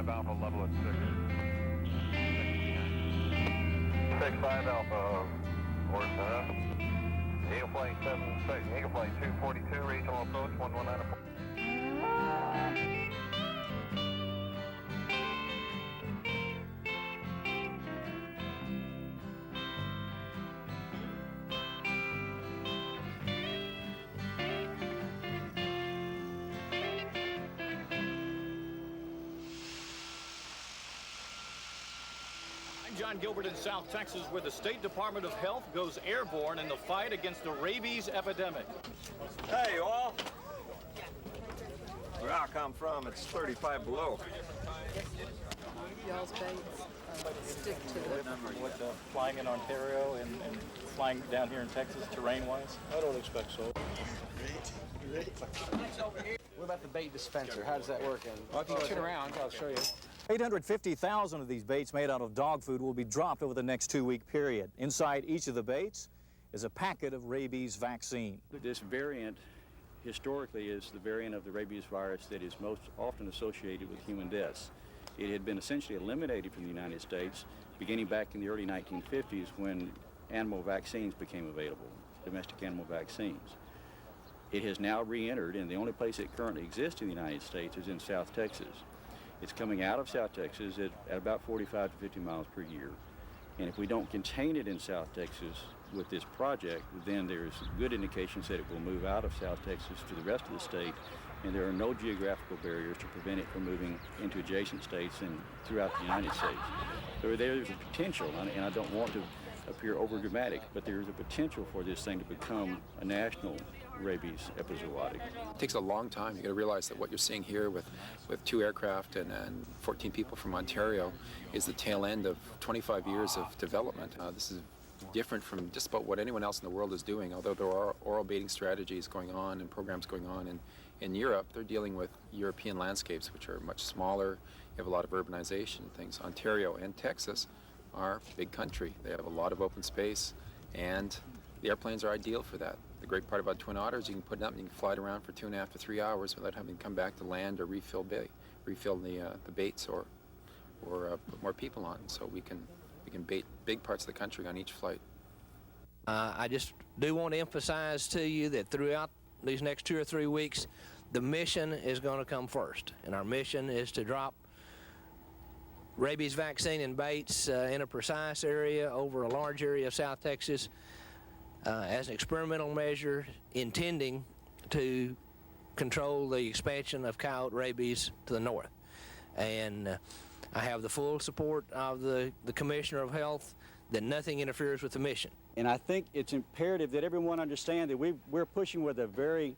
5 Alpha, level at 6. 6-5 Alpha, Orsa. Eagle Plane 76, Eagle Plane 242, regional approach 119. John Gilbert in South Texas, where the State Department of Health goes airborne in the fight against the rabies epidemic. Hey, you all. Where I come from, it's 35 below. Y'all's baits stick to it. With flying in Ontario and flying down here in Texas terrain-wise? I don't expect so. What about the bait dispenser? How does that work? Well, if you turn around, I'll show you. 850,000 of these baits made out of dog food will be dropped over the next 2-week period. Inside each of the baits is a packet of rabies vaccine. This variant historically is the variant of the rabies virus that is most often associated with human deaths. It had been essentially eliminated from the United States beginning back in the early 1950s when animal vaccines became available, domestic animal vaccines. It has now re-entered, and the only place it currently exists in the United States is in South Texas. It's coming out of South Texas at about 45 to 50 miles per year. And if we don't contain it in South Texas with this project, then there's good indications that it will move out of South Texas to the rest of the state, and there are no geographical barriers to prevent it from moving into adjacent states and throughout the United States. So there's a potential, and I don't want to appear over-dramatic, but there's a potential for this thing to become a national rabies epizootic. It takes a long time. You got to realize that what you're seeing here with 2 aircraft and 14 people from Ontario is the tail end of 25 years of development. This is different from just about what anyone else in the world is doing. Although there are oral baiting strategies going on and programs going on in Europe, they're dealing with European landscapes, which are much smaller. You have a lot of urbanization and things. Ontario and Texas are big country. They have a lot of open space, and the airplanes are ideal for that. The great part about Twin Otters, you can put it up and you can fly it around for 2.5 to 3 hours without having to come back to land or refill the baits or put more people on. So we can bait big parts of the country on each flight. I just do want to emphasize to you that throughout these next 2 or 3 weeks, the mission is going to come first, and our mission is to drop rabies vaccine and baits in a precise area over a large area of South Texas as an experimental measure intending to control the expansion of coyote rabies to the north. And I have the full support of the Commissioner of Health that nothing interferes with the mission. And I think it's imperative that everyone understand that we're pushing with a very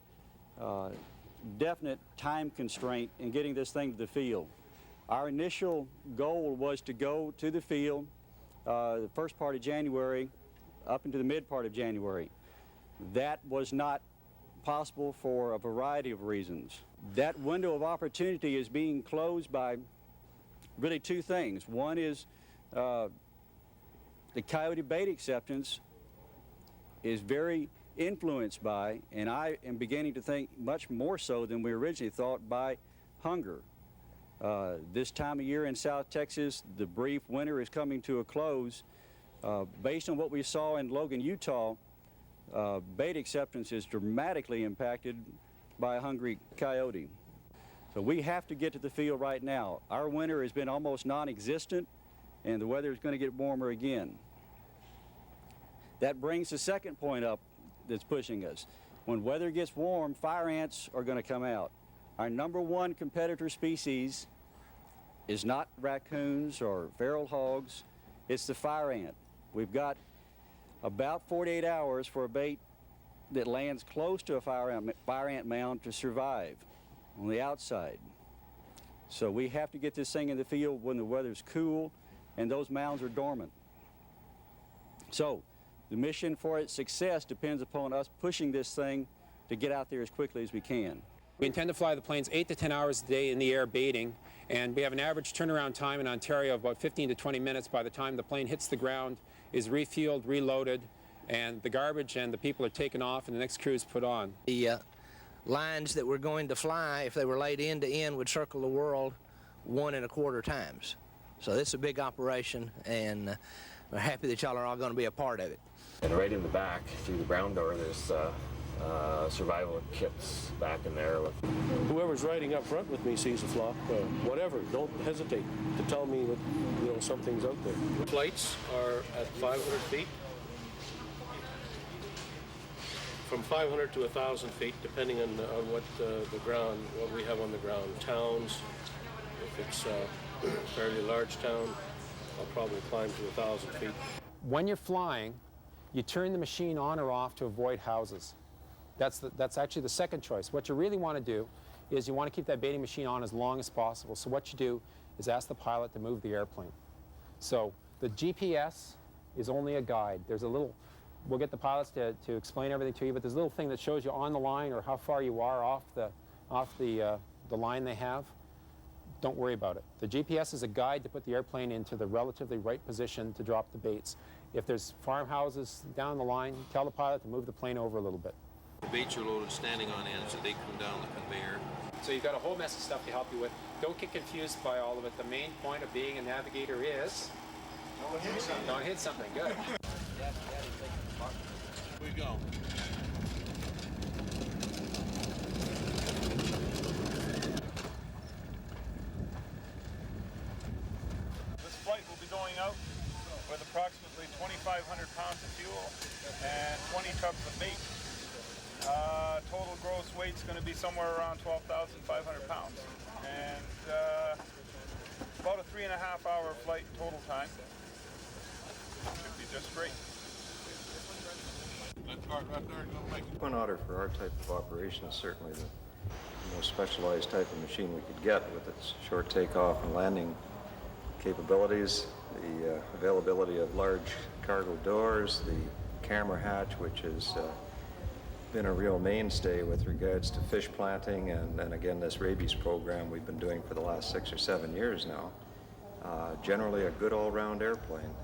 definite time constraint in getting this thing to the field. Our initial goal was to go to the field the first part of January up into the mid part of January. That was not possible for a variety of reasons. That window of opportunity is being closed by really 2 things. One is the coyote bait acceptance is very influenced by, and I am beginning to think much more so than we originally thought, by hunger. This time of year in South Texas, the brief winter is coming to a close. Based on what we saw in Logan, Utah, bait acceptance is dramatically impacted by a hungry coyote. So we have to get to the field right now. Our winter has been almost non-existent, and the weather is going to get warmer again. That brings the second point up that's pushing us. When weather gets warm, fire ants are going to come out. Our #1 competitor species is not raccoons or feral hogs, it's the fire ant. We've got about 48 hours for a bait that lands close to a fire ant mound to survive on the outside. So we have to get this thing in the field when the weather's cool and those mounds are dormant. So the mission for its success depends upon us pushing this thing to get out there as quickly as we can. We intend to fly the planes 8 to 10 hours a day in the air baiting, and we have an average turnaround time in Ontario of about 15 to 20 minutes by the time the plane hits the ground, is refueled, reloaded, and the garbage and the people are taken off and the next crew is put on. The lines that we're going to fly, if they were laid end to end, would circle the world 1 1/4 times. So this is a big operation, and we're happy that y'all are all going to be a part of it. And right in the back, through the brown door, there's survival kits back in there. Whoever's riding up front with me sees a flock, whatever, don't hesitate to tell me that, you know, something's out there. Flights are at 500 feet. From 500 to 1,000 feet, depending on what what we have on the ground. Towns, if it's a fairly large town, I'll probably climb to 1,000 feet. When you're flying, you turn the machine on or off to avoid houses. That's actually the second choice. What you really want to do is you want to keep that baiting machine on as long as possible. So what you do is ask the pilot to move the airplane. So the GPS is only a guide. There's a little, we'll get the pilots to explain everything to you, but there's a little thing that shows you on the line or how far you are off the line they have. Don't worry about it. The GPS is a guide to put the airplane into the relatively right position to drop the baits. If there's farmhouses down the line, tell the pilot to move the plane over a little bit. The baits are loaded standing on end, so they come down the conveyor. So you've got a whole mess of stuff to help you with. Don't get confused by all of it. The main point of being a navigator is... Don't hit something. Good. Here we go. This flight will be going out with approximately 2,500 pounds of fuel and 20 tubs of bait. Total gross weight's going to be somewhere around 12,500 pounds. And about a 3.5-hour flight total time. Should be just great. That cart right there is going to make it. One otter for our type of operation is certainly the most specialized type of machine we could get with its short takeoff and landing capabilities, the availability of large cargo doors, the camera hatch, which has been a real mainstay with regards to fish planting and again this rabies program we've been doing for the last 6 or 7 years now. Generally a good all-round airplane.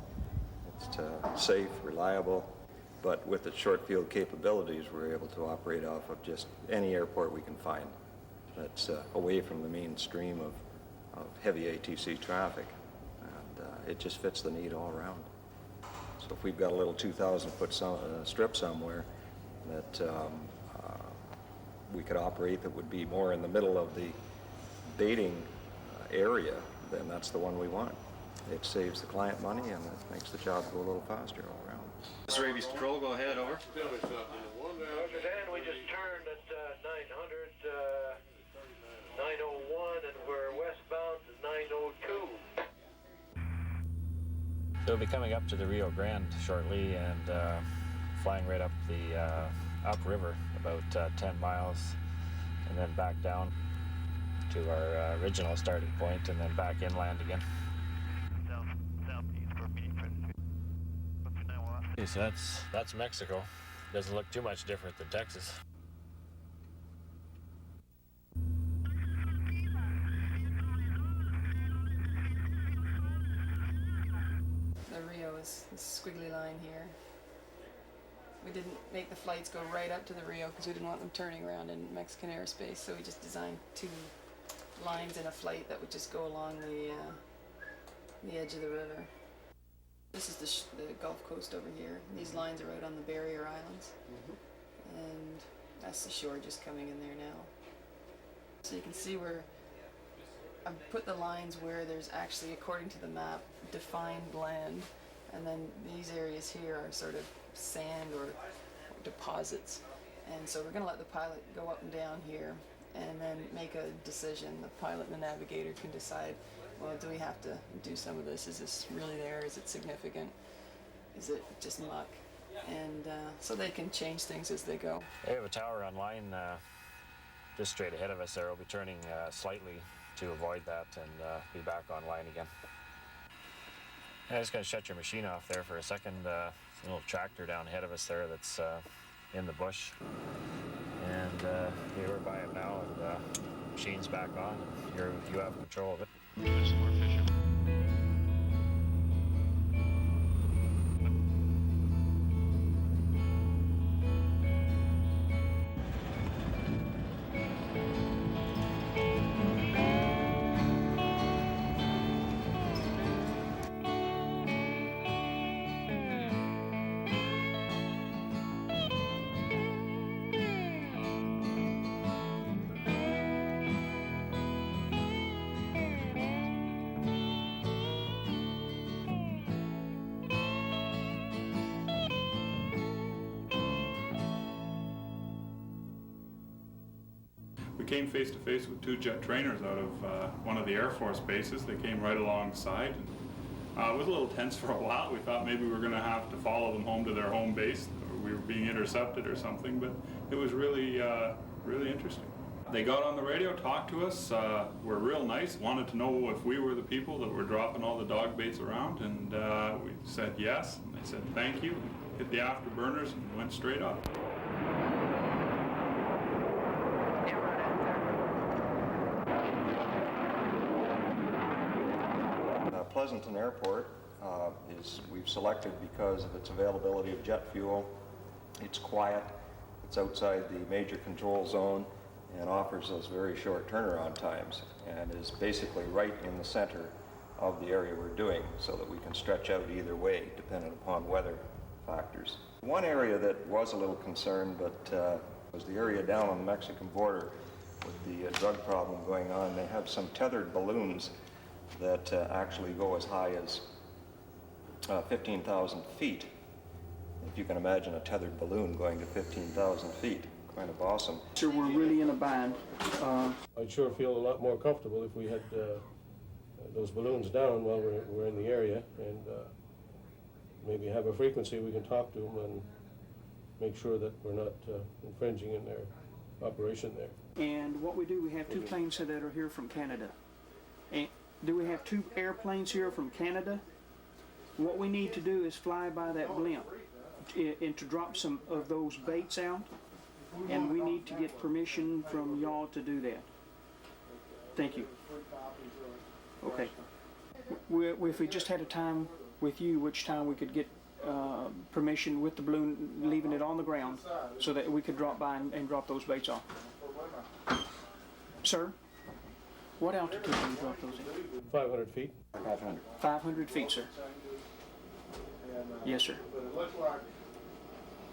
It's safe, reliable, but with its short field capabilities we're able to operate off of just any airport we can find that's away from the mainstream of heavy ATC traffic. And it just fits the need all around. So if we've got a little 2,000-foot strip somewhere that we could operate that would be more in the middle of the baiting area, then that's the one we want. It saves the client money and it makes the job go a little faster all around. This is Rabies Control, go ahead, over. Dan, we just turned at 900, 901, and we're westbound to 902. So we'll be coming up to the Rio Grande shortly and flying right up the upriver about 10 miles and then back down to our original starting point and then back inland again. Okay, so that's Mexico. Doesn't look too much different than Texas. The Rio is this squiggly line here. We didn't make the flights go right up to the Rio because we didn't want them turning around in Mexican airspace, so we just designed 2 lines in a flight that would just go along the edge of the river. This is the Gulf Coast over here. These lines are out on the barrier islands. And that's the shore just coming in there now. So you can see where I've put the lines where there's actually, according to the map, defined land. And then these areas here are sort of sand or deposits. And so we're going to let the pilot go up and down here and then make a decision. The pilot and the navigator can decide, well, do we have to do some of this? Is this really there? Is it significant? Is it just muck? And so they can change things as they go. We have a tower online just straight ahead of us there. We'll be turning slightly to avoid that and be back online again. I'm just going to shut your machine off there for a second. A little tractor down ahead of us there that's in the bush. And here we're by it now, and the machine's back on. You have control of it. There's more fishing. came face to face with two jet trainers out of one of the Air Force bases. They came right alongside. It was a little tense for a while. We thought maybe we were going to have to follow them home to their home base, or we were being intercepted or something, but it was really, really interesting. They got on the radio, talked to us, were real nice, wanted to know if we were the people that were dropping all the dog baits around, and we said yes, and they said thank you, hit the afterburners and went straight up. Pleasanton Airport we've selected because of its availability of jet fuel. It's quiet, it's outside the major control zone, and offers those very short turnaround times, and is basically right in the center of the area we're doing, so that we can stretch out either way depending upon weather factors. One area that was a little concerned, but was the area down on the Mexican border with the drug problem going on. They have some tethered balloons that actually go as high as 15,000 feet. If you can imagine a tethered balloon going to 15,000 feet, kind of awesome. So we're really in a bind. I'd sure feel a lot more comfortable if we had those balloons down while we're in the area, and maybe have a frequency we can talk to them and make sure that we're not infringing in their operation there. And what we do, we have two planes that are here from Canada. And do we have two airplanes here from Canada? What we need to do is fly by that blimp and to drop some of those baits out, and we need to get permission from y'all to do that. Thank you. Okay. If we just had a time with you, which time we could get permission with the balloon, leaving it on the ground, so that we could drop by and drop those baits off. Sir? What altitude do you drop those in? 500 feet. 500. 500 feet, sir. Yes, sir. But it looks like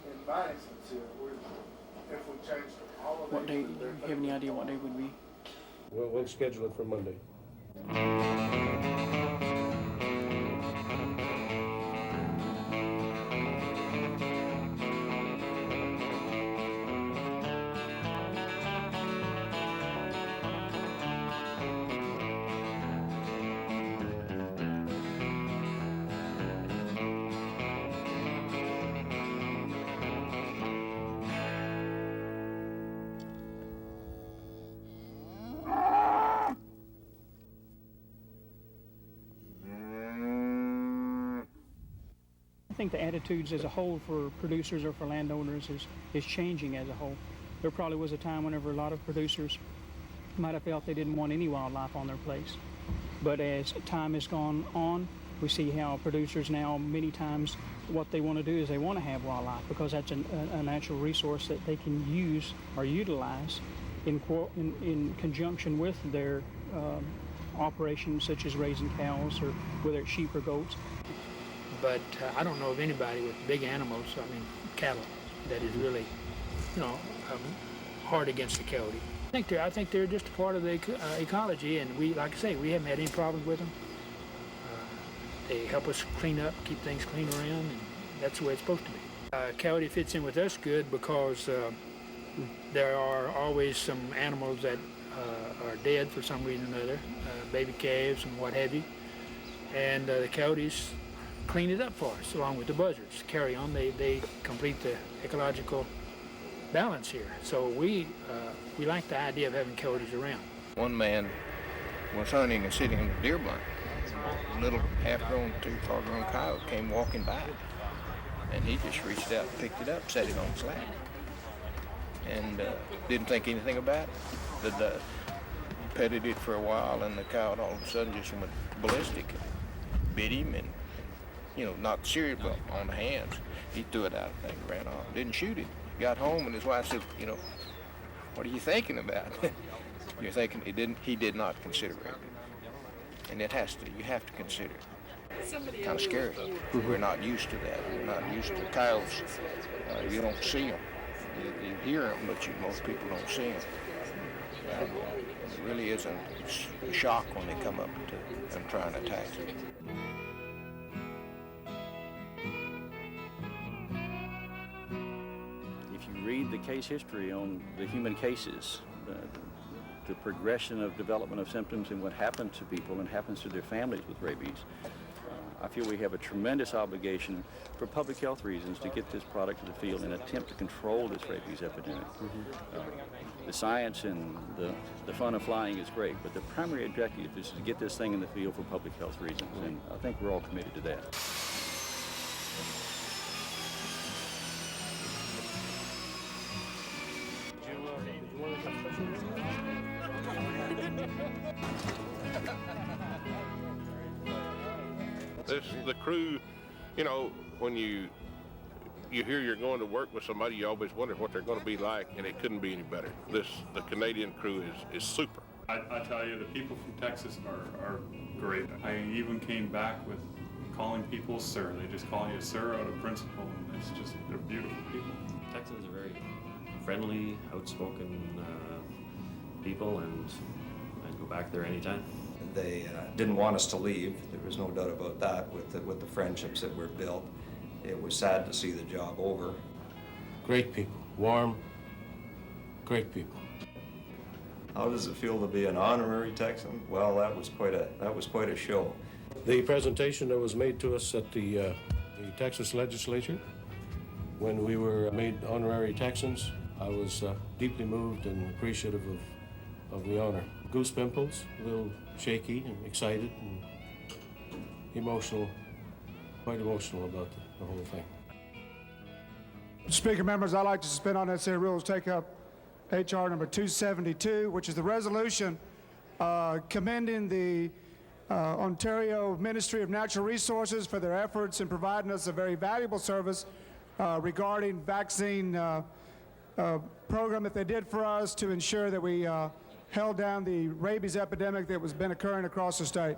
in my instance here, if we change all of What day, do you have any idea what day would be? We'll schedule it for Monday. I think the attitudes as a whole for producers or for landowners is changing as a whole. There probably was a time whenever a lot of producers might have felt they didn't want any wildlife on their place. But as time has gone on, we see how producers now, many times, what they want to do is they want to have wildlife because that's a natural resource that they can use or utilize in conjunction with their operations, such as raising cows or whether it's sheep or goats. But I don't know of anybody with big animals, I mean cattle, that is really, hard against the coyote. I think they're just a part of the ecology, and we, like I say, we haven't had any problems with them. They help us clean up, keep things clean around, and that's the way it's supposed to be. Coyote fits in with us good because there are always some animals that are dead for some reason or another, baby calves and what have you, and the coyotes clean it up for us, along with the buzzards. Carry on, they complete the ecological balance here. So we like the idea of having coyotes around. One man was hunting and sitting in a deer blind. A little half-grown, far-grown coyote came walking by, and he just reached out, picked it up, set it on slack, and didn't think anything about it. Petted it for a while, and the coyote all of a sudden just went ballistic, bit him, and not serious, but on the hands. He threw it out and ran off. Didn't shoot it. Got home and his wife said, what are you thinking about? You're thinking he did not consider it. And it has to, you have to consider it. Kind of scary. We're not used to that. We're not used to coyotes. You don't see them. You hear them, but most people don't see them. It really isn't a shock when they come up to and try and attack you. If you read the case history on the human cases, the progression of development of symptoms and what happens to people and happens to their families with rabies. I feel we have a tremendous obligation for public health reasons to get this product to the field and attempt to control this rabies epidemic. The science and the fun of flying is great, but the primary objective is to get this thing in the field for public health reasons, and I think we're all committed to that. The crew, you know, when you hear you're going to work with somebody, you always wonder what they're going to be like, and it couldn't be any better. The Canadian crew is super. I tell you, the people from Texas are great. I even came back with calling people sir. They just call you sir out of principle, and they're beautiful people. Texans are very friendly, outspoken people, and I'd go back there anytime. They didn't want us to leave. There was no doubt about that with the friendships that were built. It was sad to see the job over. Great people, warm, great people. How does it feel to be an honorary Texan? Well, that was quite a show. The presentation that was made to us at the Texas legislature when we were made honorary Texans, I was deeply moved and appreciative of the honor. Goose pimples, a little shaky and excited and emotional, quite emotional about the whole thing. Speaker members, I'd like to suspend unnecessary rules, take up H.R. number 272, which is the resolution commending the Ontario Ministry of Natural Resources for their efforts in providing us a very valuable service regarding vaccine program that they did for us to ensure that we held down the rabies epidemic that was been occurring across the state.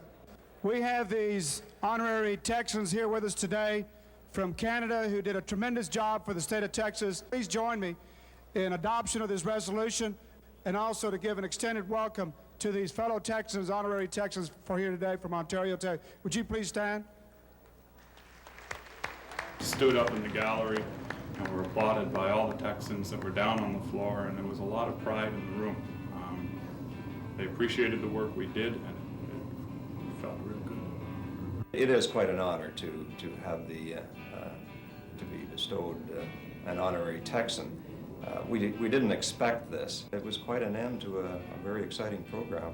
We have these honorary Texans here with us today from Canada who did a tremendous job for the state of Texas. Please join me in adoption of this resolution and also to give an extended welcome to these fellow Texans, honorary Texans for here today from Ontario, Texas. Would you please stand? Stood up in the gallery and were applauded by all the Texans that were down on the floor, and there was a lot of pride in the room. They appreciated the work we did, and it felt real good. It is quite an honor to have the to be bestowed an honorary Texan. We didn't expect this. It was quite an end to a very exciting program.